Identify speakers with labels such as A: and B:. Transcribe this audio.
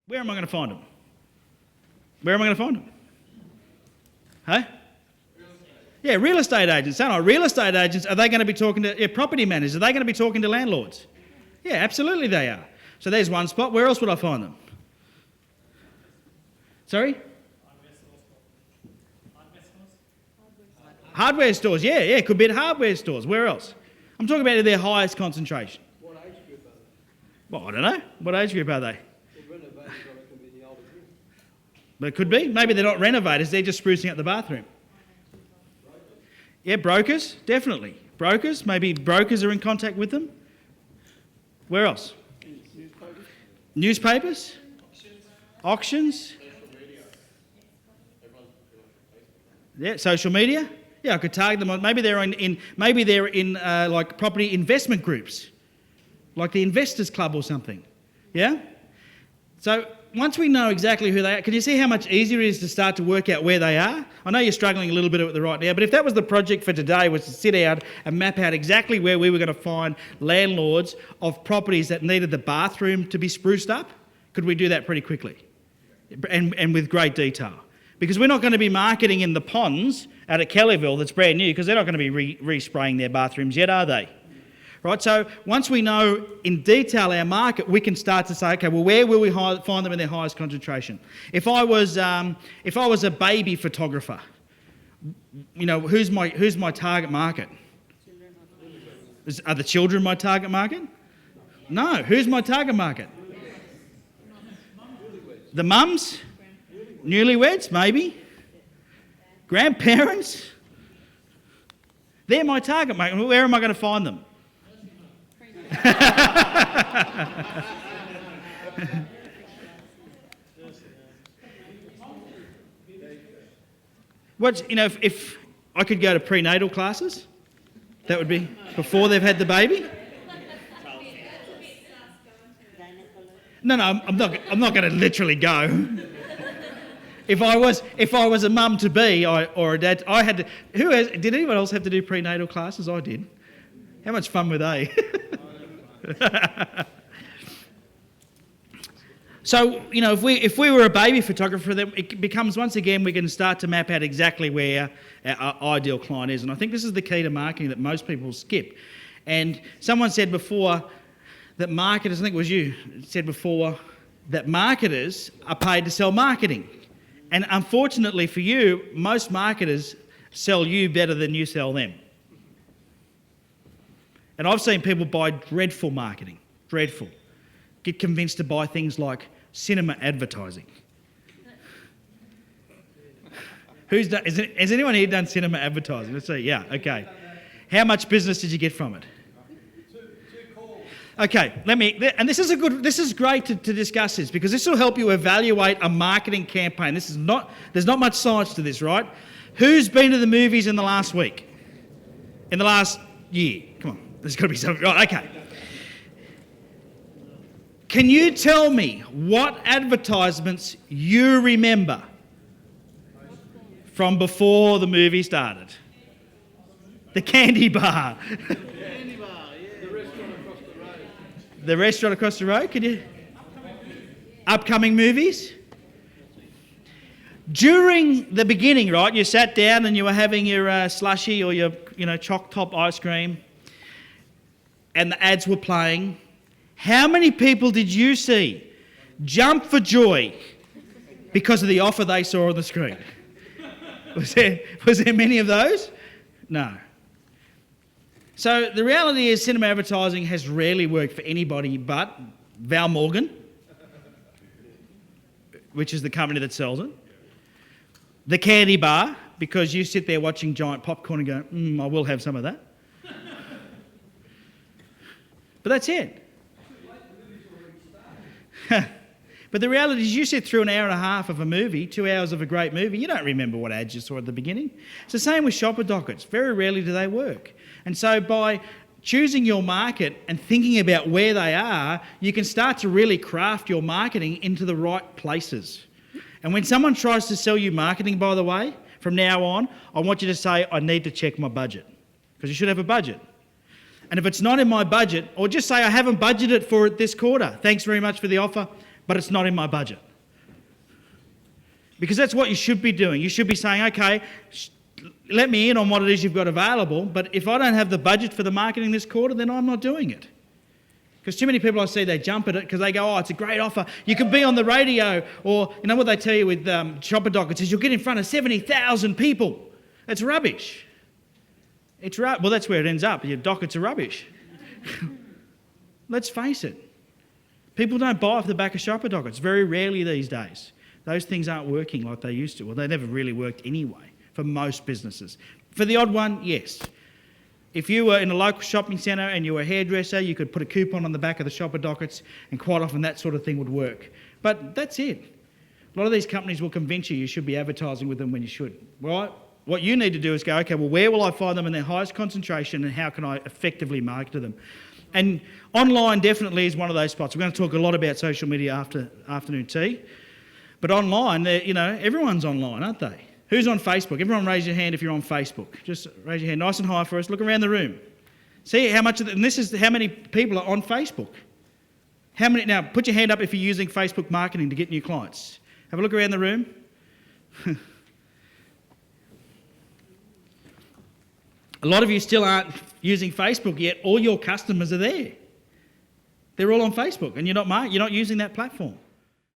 A: Where am I going to find them? Where am I going to find them? Huh? Yeah, real estate agents, aren't I? Real estate agents, are they going to be talking to property managers? Are they going to be talking to landlords? Yeah, absolutely they are. So there's one spot. Where else would I find them? Sorry? Hardware stores, yeah, could be at hardware stores. Where else? I'm talking about their highest concentration.
B: What age group are they?
A: Well, I don't know. What age group are they?
B: The renovators, I reckon, be the older group.
A: But it could be. Maybe they're not renovators, they're just sprucing up the bathroom. Yeah, brokers, definitely. Brokers, maybe brokers are in contact with them. Where else? Newspapers? Auctions? Yeah, social media. Yeah, I could target them on. Maybe they're in like property investment groups, like the Investors Club or something. Yeah. So once we know exactly who they are, can you see how much easier it is to start to work out where they are? I know you're struggling a little bit with it right now, but if that was the project for today, was to sit out and map out exactly where we were going to find landlords of properties that needed the bathroom to be spruced up, could we do that pretty quickly and with great detail? Because we're not going to be marketing in the ponds out at Kellyville that's brand new, because they're not going to be re-spraying their bathrooms yet, are they? Right, so once we know in detail our market, we can start to say, okay, well, where will we find them in their highest concentration? If I was a baby photographer, you know, who's my target market? Are the children my target market? No, who's my target market? The mums? Newlyweds, maybe. Grandparents. They're my target market. Where am I going to find them? If I could go to prenatal classes, that would be before they've had the baby. No, I'm not going to literally go. If I was a mum to be or a dad, I had to. Did anyone else have to do prenatal classes? I did. How much fun were they? So, you know, if we were a baby photographer, then it becomes, once again, we can start to map out exactly where our ideal client is. And I think this is the key to marketing that most people skip. And someone said before that marketers, I think it was you, said before that marketers are paid to sell marketing. And unfortunately for you, most marketers sell you better than you sell them. And I've seen people buy dreadful marketing, dreadful. Get convinced to buy things like cinema advertising. Has anyone here done cinema advertising? Let's see, yeah, okay. How much business did you get from it? Okay, and this is great to discuss this, because this will help you evaluate a marketing campaign. There's not much science to this, right? Who's been to the movies in the last week? In the last year? Come on, there's got to be something. Right, okay. Can you tell me what advertisements you remember from before the movie started? The candy bar. The restaurant across the road, could you? Upcoming movies? During the beginning, right, you sat down and you were having your slushy or your, choc top ice cream, and the ads were playing. How many people did you see jump for joy because of the offer they saw on the screen? Was there many of those? No. So the reality is cinema advertising has rarely worked for anybody but Val Morgan, which is the company that sells it. The candy bar, because you sit there watching giant popcorn and go, I will have some of that. But that's it. But the reality is you sit through an hour and a half of a movie, 2 hours of a great movie, you don't remember what ads you saw at the beginning. It's the same with shopper dockets. Very rarely do they work. And so by choosing your market and thinking about where they are, you can start to really craft your marketing into the right places. And when someone tries to sell you marketing, by the way, from now on, I want you to say, I need to check my budget. Because you should have a budget. And if it's not in my budget, or just say, I haven't budgeted for it this quarter. Thanks very much for the offer. but it's not in my budget. Because that's what you should be doing. You should be saying, okay, let me in on what it is you've got available, but if I don't have the budget for the marketing this quarter, then I'm not doing it. Because too many people I see, they jump at it because they go, oh, it's a great offer. You could be on the radio, or you know what they tell you with Shopper Dockets is you'll get in front of 70,000 people. It's rubbish. Well, that's where it ends up. Your dockets are rubbish. Let's face it. People don't buy off the back of Shopper Dockets. Very rarely these days. Those things aren't working like they used to. Well, they never really worked anyway for most businesses. For the odd one, yes. If you were in a local shopping centre and you were a hairdresser, you could put a coupon on the back of the Shopper Dockets, and quite often that sort of thing would work. But that's it. A lot of these companies will convince you should be advertising with them when you should. Right? What you need to do is go, okay, well, where will I find them in their highest concentration and how can I effectively market to them? And online definitely is one of those spots. We're going to talk a lot about social media after afternoon tea. But online, everyone's online, aren't they? Who's on Facebook? Everyone raise your hand if you're on Facebook. Just raise your hand nice and high for us. Look around the room. See how much of and this is how many people are on Facebook. How many? Now, put your hand up if you're using Facebook marketing to get new clients. Have a look around the room. A lot of you still aren't using Facebook yet. All your customers are there. They're all on Facebook and you're not using that platform.